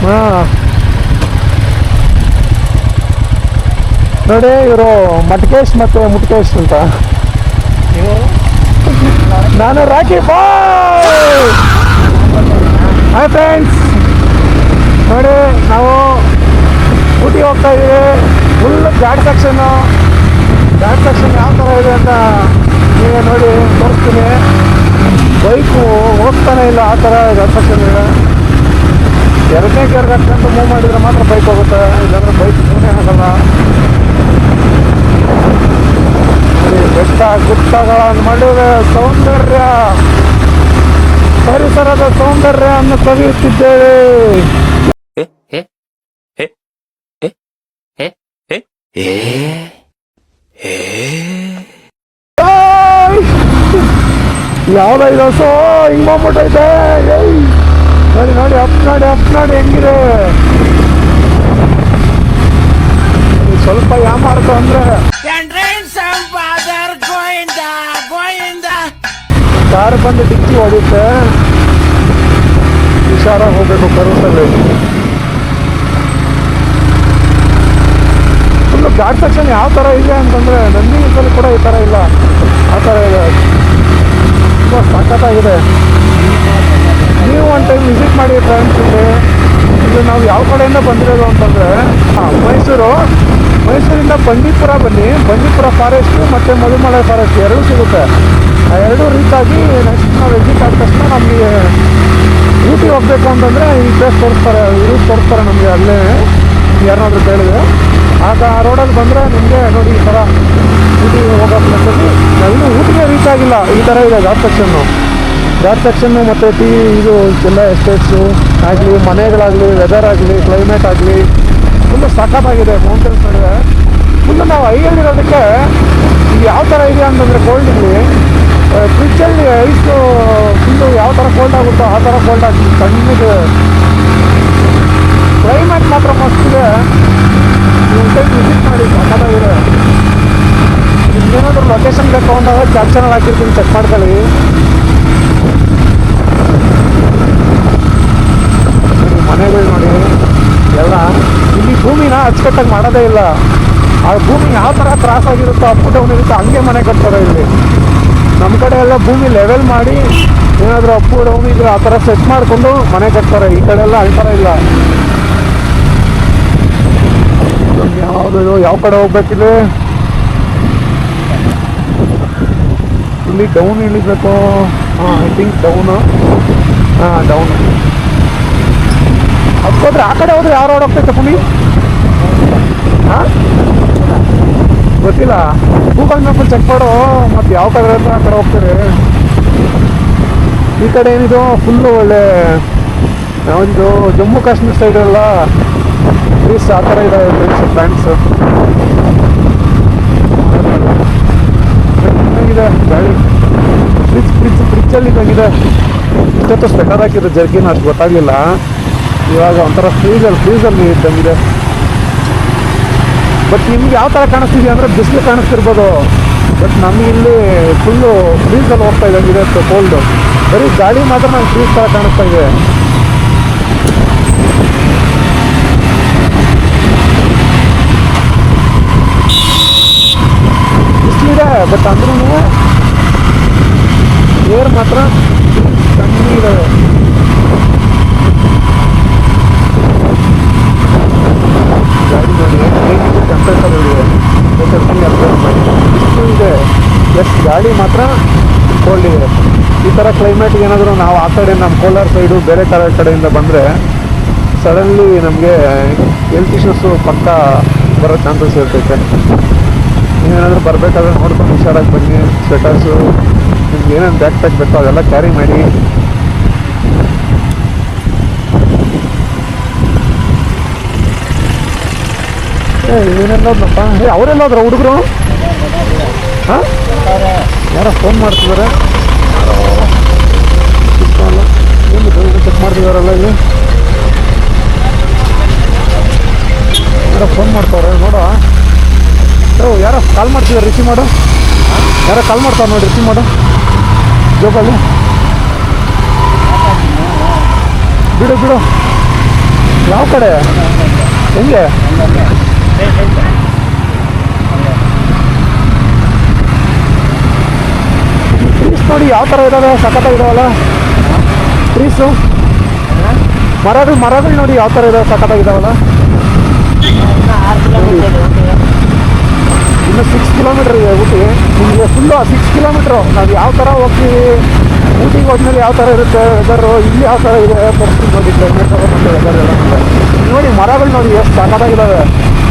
ಹಾಂ ನೋಡಿ ಇವರು ಮಟ್ಕೇಶ್ ಮತ್ತು ಮುಟ್ಕೇಶ್ ಅಂತ. ನಾನು ರಾಕಿ ಬಾಯ್. ಹಾಯ್ ಫ್ರೆಂಡ್ಸ್, ನೋಡಿ ನಾವು ಊಟಿ ಹೋಗ್ತಾ ಇದ್ದೀವಿ. ಫುಲ್ ಘಾಟ್ ಸೆಕ್ಷನ್ನು ಯಾವ ಥರ ಇದೆ ಅಂತ ನೀವೇ ನೋಡಿ ತೋರಿಸ್ತೀನಿ. ಬೈಕು ಹೋಗ್ತಾನೆ ಇಲ್ಲ, ಆ ಥರ ಘಾಟ್ ಸೆಕ್ಷನ್ ಇದೆ. ಎರಡನೇ ಗೇರ್ ಹಾಕ್ಕೊಂಡು ಮೂವ್ ಮಾಡಿದರೆ ಮಾತ್ರ ಬೈಕ್ ಹೋಗುತ್ತೆ, ಇಲ್ಲಾಂದ್ರೆ ಬೈಕ್ ಮೂವೇ ಆಗಲ್ಲ. ಬೆಟ್ಟ ಗುಡ್ಡಗಳನ್ನು ಮಾಡಿದರೆ ಸೌಂದರ್ಯ, ಪರಿಸರದ ಸೌಂದರ್ಯವನ್ನು ಕವಿಯುತ್ತಿದ್ದೇವೆ. ಯಾವ್ದ ಇದು ಸೋ ಹಿಂಗ್ ಹೋಗ್ಬಿಟ್ಟೈತೆ. ನೋಡಿ ನೋಡಿ ಅಪ್ ನೋಡಿ ಹೆಂಗಿದೆ. ಸ್ವಲ್ಪ ಯಾಮಾರ್ತು ಅಂದ್ರೆ ಕಾರ್ ಬಂದು ಡಿಕ್ಕಿ ಹೊಡಿಯುತ್ತೆ. ಹುಷಾರಾಗಿ ಹೋಗ್ಬೇಕು ಕರುಸಲ್ಲಿ. ಫುಲ್ಲು ಘಾಟ್ ಸೆಕ್ಷನ್ ಯಾವ ಥರ ಇದೆ ಅಂತಂದರೆ ನಂದಿಗಿಸಲ್ಲಿ ಕೂಡ ಈ ಥರ ಇಲ್ಲ, ಆ ಥರ ಇದೆ. ತುಂಬ ಸಖತ್ತಾಗಿದೆ. ನೀವು ಒಂದು ಟೈಮ್ ವಿಸಿಟ್ ಮಾಡಿ ಫ್ರೆಂಡ್ಸ್. ಇದು ನಾವು ಯಾವ ಕಡೆಯಿಂದ ಬಂದಿರೋದು ಅಂತಂದರೆ ಮೈಸೂರಿಂದ ಬಂಡೀಪುರ ಬನ್ನಿ. ಬಂಡೀಪುರ ಫಾರೆಸ್ಟು ಮತ್ತು ಮಧುಮಲೈ ಫಾರೆಸ್ಟ್ ಎರಡೂ ಸಿಗುತ್ತೆ. ಆ ಎರಡೂ ರೀಚ್ ಆಗಿ ನೆಕ್ಸ್ಟ್ ನಾವು ಎಕ್ಸಿಟ್ ಆದ ತಕ್ಷಣ ನಮಗೆ ಊಟಿ ಹೋಗ್ಬೇಕು ಅಂತಂದರೆ ಈ ಪ್ಲೇಸ್ ತೋರಿಸ್ತಾರೆ, ರೂಟ್ ತೋರಿಸ್ತಾರೆ ನಮಗೆ. ಅಲ್ಲೇ ಯಾರನ್ನಾದ್ರೂ ಕೇಳಿದೆ ಆಗ ಆ ರೋಡಲ್ಲಿ ಬಂದರೆ ನಿಮಗೆ ನೋಡಿ ಈ ಥರ ಊಟಿಗೆ ಹೋಗೋ ಪ್ಲೇಸಲ್ಲಿ ನಾವಿನ್ನೂ ಊಟಿಗೆ ರೀಚ್ ಆಗಿಲ್ಲ. ಈ ಥರ ಇದೆ ಘಾಟ್ ಸೆಕ್ಷನ್ನು ಮತ್ತು ಇದು ಎಲ್ಲ ಎಸ್ಟೇಟ್ಸು ಆಗಲಿ, ಮನೆಗಳಾಗಲಿ, ವೆದರ್ ಆಗಲಿ, ಕ್ಲೈಮೇಟ್ ಆಗಲಿ ಫುಲ್ಲು ಸಖತ್ತಾಗಿದೆ. ಮೌಂಟೇನ್ಸ್ ನಡುವೆ ಫುಲ್ಲು ನಾವು ಐಯಲ್ಲಿರೋದಕ್ಕೆ ಇದು ಯಾವ ಥರ ಇದೆ ಅಂತಂದರೆ ಕೋಲ್ಡಲ್ಲಿ ಫ್ರಿಜ್ಜಲ್ಲಿ ಐಸು ಫುಲ್ಲು ಯಾವ ಥರ ಕೋಲ್ಡ್ ಆಗುತ್ತೋ ಆ ಥರ ಕೋಲ್ಡ್ ಆಗ್ತದೆ. ಸಣ್ಣಗೆ ಕ್ಲೈಮೇಟ್ ಮಾತ್ರ ಮಸ್ತಿದೆ. ಒಂದು ಟೈಮ್ ವಿಸಿಟ್ ಮಾಡಿ, ಸಖತ್ತಾಗಿದೆ. ಇನ್ನೇನಾದ್ರೂ ಲೊಕೇಶನ್ ಬೇಕು ಅಂದಾಗ ಕ್ಯಾಪ್ಷನಲ್ಲಿ ಹಾಕಿರ್ತೀನಿ, ಚೆಕ್ ಮಾಡ್ಕೊಳ್ಳಿ. ಮನೆಗಳು ನೋಡಿ ಎಲ್ಲ. ಇಲ್ಲಿ ಭೂಮಿನ ಅಚ್ಚುಕಟ್ಟಾಗಿ ಮಾಡೋದೇ ಇಲ್ಲ. ಆ ಭೂಮಿ ಯಾವ ಥರ ತ್ರಾಸ ಆಗಿರುತ್ತೋ, ಅಪ್ ಡೌನ್ ಇರುತ್ತೋ ಹಂಗೆ ಮನೆ ಕಟ್ತಾರೆ ಇಲ್ಲಿ. ನಮ್ಮ ಕಡೆ ಎಲ್ಲ ಭೂಮಿ ಲೆವೆಲ್ ಮಾಡಿ ಏನಾದರೂ ಅಪ್ ಡೌನ್ ಇದ್ರೆ ಆ ಥರ ಸೆಟ್ ಮಾಡಿಕೊಂಡು ಮನೆ ಕಟ್ತಾರೆ. ಈ ಕಡೆ ಎಲ್ಲ ಆ ಥರ ಇಲ್ಲ. ಯಾವುದು ಯಾವ ಕಡೆ ಹೋಗ್ಬೇಕಿದೆ? ಇಲ್ಲಿ ಡೌನ್ ಇಳಿಬೇಕು. I think down. ಡೌನು ಹೋದ್ರೆ ಆ ಕಡೆ ಹೋದ್ರೆ ಯಾವ ರೋಡ್ ಹೋಗ್ತೈತೆ ಪುಣಿ? ಗೊತ್ತಿಲ್ಲ. ಗೂಗಲ್ ಮ್ಯಾಪಲ್ಲಿ ಚೆಕ್ ಮಾಡು, ಮತ್ತು ಯಾವ ಕಡೆ ಇರುತ್ತೆ ಆ ಕಡೆ ಹೋಗ್ತಾರೆ. ಈ ಕಡೆ ಏನಿದು ಫುಲ್ಲು ಒಳ್ಳೆ ಯಾವುದು ಜಮ್ಮು ಕಾಶ್ಮೀರ್ ಸೈಡೆಲ್ಲ ಪ್ಲೀಸ್ ಆ ಥರ ಇದೆ ಪ್ಲಾಂಟ್ಸು. ಚೆನ್ನಾಗಿದೆ ಗಾಳಿ. ಫ್ರಿಜ್ಜಲ್ಲಿ ಇದ್ದಂಗಿದೆ. ಇಷ್ಟೊತ್ತು ಸ್ಪೆಟರ್ ಹಾಕಿದ್ದು ಜರ್ಕಿನ ಅಷ್ಟು ಗೊತ್ತಾಗಲಿಲ್ಲ. ಇವಾಗ ಒಂಥರ ಫ್ರೀಸಲ್ಲಿ ಇದ್ದಂಗಿದೆ. ಬಟ್ ನಿಮ್ಗೆ ಯಾವ ಥರ ಕಾಣಿಸ್ತಿದೆ ಅಂದರೆ ಬಿಸಿಲು ಕಾಣಿಸ್ತಿರ್ಬೋದು, ಬಟ್ ನಮಗೆ ಇಲ್ಲಿ ಫುಲ್ಲು ಫ್ರೀಸಲ್ಲಿ ಹೋಗ್ತಾ ಇದ್ದಂಗಿದೆ. ಕೋಲ್ಡು ಬರೀ ಗಾಳಿ ಮಾತ್ರ ನಮ್ಗೆ ಫ್ರೀಸ್ ಥರ ಕಾಣಿಸ್ತಾ ಇದೆ. ಬಿಸಿಲಿದೆ, ಬಟ್ ಅಂದ್ರೂ ಏರ್ ಮಾತ್ರ ಕಮ್ಮಿ ಇದೆ. ಗಾಡಿ ನೋಡಿ ಹೇಗಿದೆ ಟೆಂಪರೇಚರ್ ಇದೆ. ಎಸ್ ಗಾಡಿ ಮಾತ್ರ ಕೋಲ್ಡ್ ಇದೆ. ಈ ಥರ ಕ್ಲೈಮೇಟ್ಗೆ ಏನಾದರೂ ನಾವು ಆ ಕಡೆ ನಮ್ಮ ಕೋಲಾರ ಸೈಡು ಬೇರೆ ಕಡೆಯಿಂದ ಬಂದರೆ ಸಡನ್ಲಿ ನಮಗೆ ಹೆಲ್ತ್ ಇಶ್ಯೂಸು ಪಕ್ಕ ಬರೋ ಚಾನ್ಸಸ್ ಇರ್ತೈತೆ. ನೀವೇನಾದರೂ ಬರಬೇಕಾದ್ರೆ ನೋಡ್ಕೊಂಡು ಹುಷಾರಾಗಿ ಬನ್ನಿ. ಸ್ವೆಟರ್ಸು, ನಿಮ್ಗೆ ಏನೇನು ಬ್ಯಾಗ್ ಪ್ಯಾಕ್ ಬೇಕೋ ಅದೆಲ್ಲ ಕ್ಯಾರಿ ಮಾಡಿ. ಏನೆಲ್ಲಪ್ಪ ಅವರೆಲ್ಲಾದ್ರು ಹುಡುಗರು? ಹಾಂ, ಯಾರೋ ಫೋನ್ ಮಾಡ್ತಿದ್ದಾರೆ. ಏನು ಚೆಕ್ ಮಾಡ್ತಿದಾರಲ್ಲ ಇಲ್ಲಿ, ಯಾರೋ ಫೋನ್ ಮಾಡ್ತಾವ್ರೆ ನೋಡ. ಯಾರೋ ಕಾಲ್ ಮಾಡ್ತಿದ್ದಾರೆ, ರಿಸೀವ್ ಮಾಡು. ಯಾರೋ ಕಾಲ್ ಮಾಡ್ತಾವ್ರೆ ನೋಡಿ, ರಿಸೀವ್ ಮಾಡು. ಜೋಬಲ್ಲಿ ಬಿಡು ಯಾವ ಕಡೆ ಹೆಂಗೆ ಟ್ರೀಸ್ ನೋಡಿ ಯಾವ ಥರ ಇದ್ದಾವೆ, ಸಖತ್ತಾಗಿದ್ದಾವಲ್ಲ ಟ್ರೀಸು. ಮರಗಳು ನೋಡಿ ಯಾವ ಥರ ಇದಾವೆ, ಸಖತ್ತಾಗಿದ್ದಾವಲ್ಲ. ಇನ್ನು 6 ಕಿಲೋಮೀಟ್ರ್ ಇದೆ ಊಟಿ. ನಿಮಗೆ ಫುಲ್ಲು 6 ಕಿಲೋಮೀಟ್ರು ನಾವು ಯಾವ ಥರ ಹೋಗ್ತೀವಿ, ಊಟಿಗೆ ಹೋದ್ಮೇಲೆ ಯಾವ ಥರ ಇರುತ್ತೆ ವೆದರು, ಇಲ್ಲಿ ಯಾವ ಥರ ಇದೆ ಪರಿಸ್ಥಿತಿ ನೋಡಿ, ಕ್ಲೈಮೇಟ್ ಮತ್ತು ವೆದರ್ ಎಲ್ಲ ನೋಡಿ. ಮರಗಳು ನೋಡಿ ಎಷ್ಟು ಸಖತ್ತಾಗಿದ್ದಾವೆ.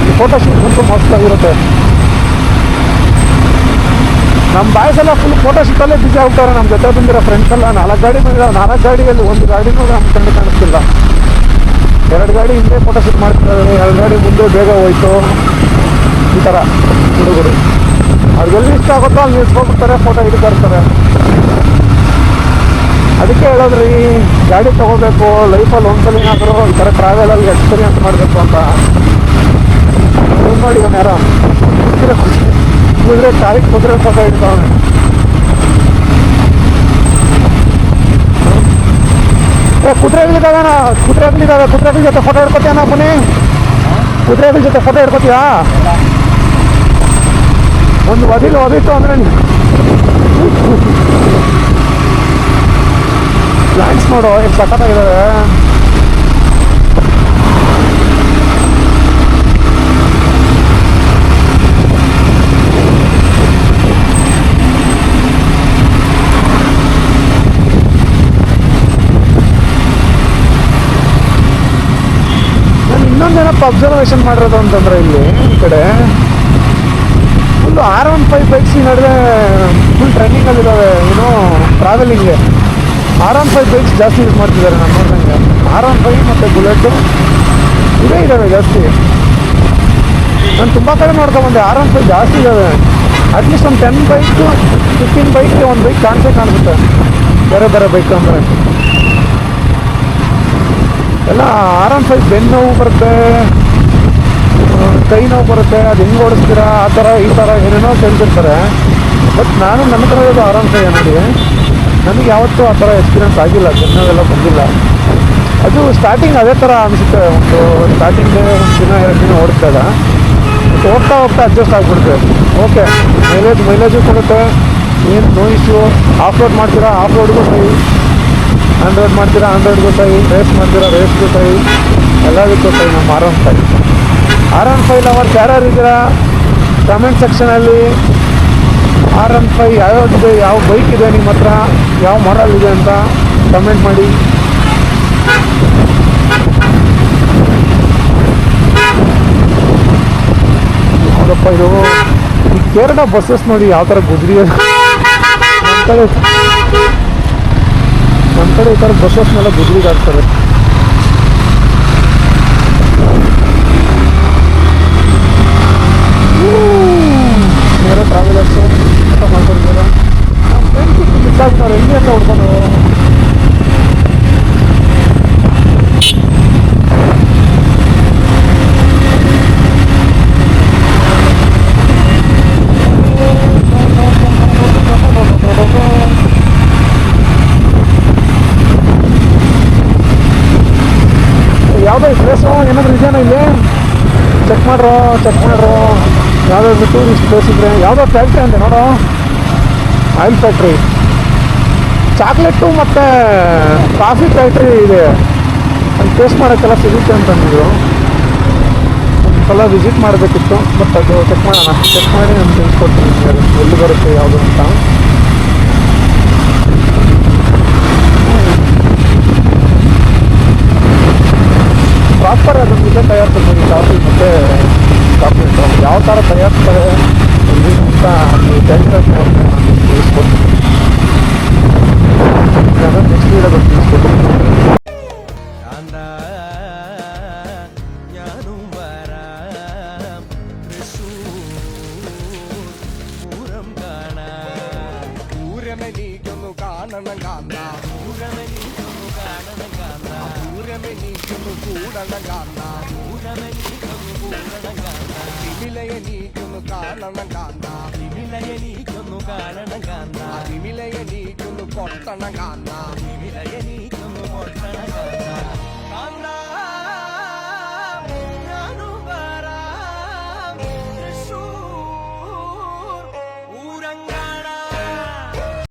ಈ ಫೋಟೋಶೂಟ್ ಅಂತೂ ಮಸ್ತಾಗಿರುತ್ತೆ. ನಮ್ಮ ಬಾಯ್ಸ್ ಎಲ್ಲ ಫುಲ್ ಫೋಟೋಶೂಟಲ್ಲೇ ಬಿಸಿ ಆಗ್ತಾರೆ. ನಮ್ಮ ಜೊತೆ ಬಂದಿರೋ ಫ್ರೆಂಡ್ಸ್ ಎಲ್ಲ 4 ಗಾಡಿ ಬಂದಿರೋ, 4 ಗಾಡಿಯಲ್ಲಿ 1 ಗಾಡಿನೂ ನಮ್ಮ ಕಂಡು ಕಾಣಿಸ್ತಿಲ್ಲ. 2 ಗಾಡಿ ಹಿಂದೆ ಫೋಟೋಶೂಟ್ ಮಾಡ್ತಿದ್ದಾರೆ, 2 ಗಾಡಿ ಮುಂದೆ ಬೇಗ ಹೋಯ್ತು. ಈ ಥರ ಹುಡುಗರು ಅವ್ರಿಗೆಲ್ಲಿ ಇಷ್ಟ ಆಗುತ್ತೋ ಅಲ್ಲಿ ನಿಲ್ಸ್ಕೊಂಡ್ಬಿಡ್ತಾರೆ, ಫೋಟೋ ಹಿಡಿತಾ ಇರ್ತಾರೆ. ಅದಕ್ಕೆ ಹೇಳೋದ್ರಿ, ಗಾಡಿ ತೊಗೋಬೇಕು ಲೈಫಲ್ಲಿ ಒಂದ್ಸಲ ಏನಾದರೂ ಈ ಥರ ಟ್ರಾವೆಲಲ್ಲಿ ಎಕ್ಸ್ಪೀರಿಯನ್ಸ್ ಮಾಡಬೇಕು ಅಂತ. ನೋಡಿ ಇವನು ಯಾರೋ ಕುದುರೆ ತಾರೀಕು ಕುದುರೆ ಫೋಟೋ ಹಿಡ್ತಾವನೆ. ಕುದುರೆಗಳಿದ್ದಾವೆ ಕುದುರೆಗಳ ಜೊತೆ ಫೋಟೋ ಹಿಡ್ಕೊತೀಯ ನಾ ಬನ್ನಿ, ಕುದುರೆಗಳ ಜೊತೆ ಫೋಟೋ ಹಿಡ್ಕೊತೀಯಾ? ಒಂದು ಒದಿತು ಅಂದರೆ ಪ್ಲಾಂಟ್ಸ್ ನೋಡು ಎಷ್ಟು ಸಖತ್ತಾಗಿದ್ದಾವೆ. ನಾನು ಇನ್ನೊಂದೇನಪ್ಪ ಅಬ್ಸರ್ವೇಷನ್ ಮಾಡಿರೋದು ಅಂತಂದ್ರೆ ಇಲ್ಲಿ ಈ ಕಡೆ ಫುಲ್ಲು R15 ಬೈಕ್ಸ್ ಈ ನಡುವೆ ಫುಲ್ ಟ್ರೆಂಡಿಂಗಲ್ಲಿದ್ದಾವೆ. ಏನೋ ಟ್ರಾವೆಲಿಂಗ್ಗೆ R15 ಬೈಕ್ಸ್ ಜಾಸ್ತಿ ಯೂಸ್ ಮಾಡ್ತಿದ್ದಾರೆ ನಾನು ನೋಡ್ದಂಗೆ. R15 ಮತ್ತು ಬುಲೆಟ್ಟು ಇವೇ ಇದ್ದಾವೆ ಜಾಸ್ತಿ. ನಾನು ತುಂಬ ಕಡೆ ನೋಡ್ಕೊಂಬಂದೆ, R15 ಜಾಸ್ತಿ ಇದ್ದಾವೆ. ಅಟ್ಲೀಸ್ಟ್ ಒಂದು 10 ಬೈಕ್ 15 ಬೈಕ್ಗೆ ಒಂದು ಬೈಕ್ ಕಾಣಿಸುತ್ತೆ ಬೇರೆ ಬೇರೆ ಬೈಕ್ ಅಂದರೆ. ಎಲ್ಲ R15 ಬೆನ್ನು ನೋವು ಬರುತ್ತೆ, ಕೈ ನೋವು ಬರುತ್ತೆ, ಅದು ಹೆಂಗೆ ಓಡಿಸ್ತೀರಾ ಆ ಥರ ಈ ಥರ ಏನೇನೋ ಕೇಳ್ತಿರ್ತಾರೆ. ಬಟ್ ನಾನು ನನ್ನ ಹತ್ರ ಇರೋದು R15 ನೋಡಿ. ನನಗೆ ಯಾವತ್ತೂ ಆ ಥರ ಎಕ್ಸ್ಪೀರಿಯನ್ಸ್ ಆಗಿಲ್ಲ, ಬೆನ್ನೋವೆಲ್ಲ ಬಂದಿಲ್ಲ. ಅದು ಸ್ಟಾರ್ಟಿಂಗ್ ಅದೇ ಥರ ಅನಿಸುತ್ತೆ, ಒಂದು ಸ್ಟಾರ್ಟಿಂಗ್ 1 ದಿನ 2 ದಿನ ಓಡಿಸಿದಾಗ. ಮತ್ತು ಹೋಗ್ತಾ ಅಡ್ಜಸ್ಟ್ ಆಗಿಬಿಡುತ್ತೆ. ಓಕೆ, ಮೈಲೇಜು ಕೊಡುತ್ತೆ, ಏನು ನೋ ಇಶ್ಯೂ. ಆಫ್ ರೋಡ್ ಮಾಡ್ತೀರಾ ಆಫ್ ರೋಡ್ಗೂ ಸೈ, ಆನ್ ರೋಡ್ ಮಾಡ್ತೀರಾ ಆನ್ ರೋಡ್ಗೂ ಸೈ, ರೇಸ್ ಮಾಡ್ತೀರಾ ರೇಸ್ಗೂ ಸೈ, ಎಲ್ಲದಕ್ಕೂ ಸೈ. ನಮ್ಮ R15 ಲವರ್ಸ್ ಯಾರ್ಯಾರು ಇದ್ದೀರಾ ಕಮೆಂಟ್ ಸೆಕ್ಷನಲ್ಲಿ R15 ಯಾವ್ಯಾವ್ದಿದೆ, ಯಾವ ಬೈಕ್ ಇದೆ ನಿಮ್ಮ ಹತ್ರ, ಯಾವ ಮಾಡಲ್ ಇದೆ ಅಂತ ಕಮೆಂಟ್ ಮಾಡಿ. ಹೌದಪ್ಪ, ಇದು ಈ ಕೇರಳ ಬಸ್ಸಸ್ ನೋಡಿ ಯಾವ ಥರ ಗುದ್ರಿ. ನಮ್ಮ ಕಡೆ ಈ ಥರ ಬಸ್ಸಸ್ನೆಲ್ಲ ಗುದ್ರಿಗಾಗ್ತಾರೆ. ಬೇರೆ ಟ್ರಾವೆಲರ್ಸು ಊಟ ಮಾಡ್ಕೊಂಡಿದ್ದಾರೆ. ನಮ್ಮ ಫ್ರೆಂಡ್ಸ್ ಬಿಟ್ಟಾಗ್ತಾರೆ ಎಲ್ಲಿ ಅಂತ ಹುಡ್ಕೊಂಡು. ಯಾವುದೋ ಈ ಪ್ಲೇಸು ಏನಾದರೂ ಇದೆಯಾ ಇಲ್ಲಿ? ಚೆಕ್ ಮಾಡ್ರು ಯಾವುದಾದ್ರು ಟೂರಿಸ್ಟ್ ಪ್ಲೇಸ್ ಇದ್ದರೆ. ಯಾವುದೋ ಫ್ಯಾಕ್ಟ್ರಿ ಅಂತೆ ನೋಡೋ, ಆಯಿಲ್ ಫ್ಯಾಕ್ಟ್ರಿ, ಚಾಕ್ಲೇಟು ಮತ್ತು ಕಾಫಿ ಫ್ಯಾಕ್ಟ್ರಿ ಇದೆ. ಅಲ್ಲಿ ಟೇಸ್ಟ್ ಮಾಡೋಕ್ಕೆಲ್ಲ ಸಿಗುತ್ತೆ ಅಂತಂದಿದ್ರು. ಒಂದು ಸಲ ವಿಸಿಟ್ ಮಾಡಬೇಕಿತ್ತು, ಬಟ್ ಅದು ಚೆಕ್ ಮಾಡಿ ನಾನು ತಿಳಿಸ್ಕೊಡ್ತೀನಿ ಎಲ್ಲಿ ಬರುತ್ತೆ ಯಾವುದು ಅಂತ. ಪ್ರಾಪರ್ ಅದನ್ನು ಇಲ್ಲೇ ತಯಾರಿಸ್ಬೋದು ಕಾಫಿ ಮತ್ತು ಚಾಕ್ಲೇಟು ಯಾವ ಥರ ತಯಾರಿಸ್ತಾರೆ ಅಂತ ಟೆಂಡರ್ ತಿಳಿಸ್ಕೊಡ್ತೀನಿ. ನೆಕ್ಸ್ಟ್ ವೀಡಿಯೋದಲ್ಲಿ ತಿಳಿಸ್ಕೊಡ್ತೀನಿ. കൊട്ടണ കാണാ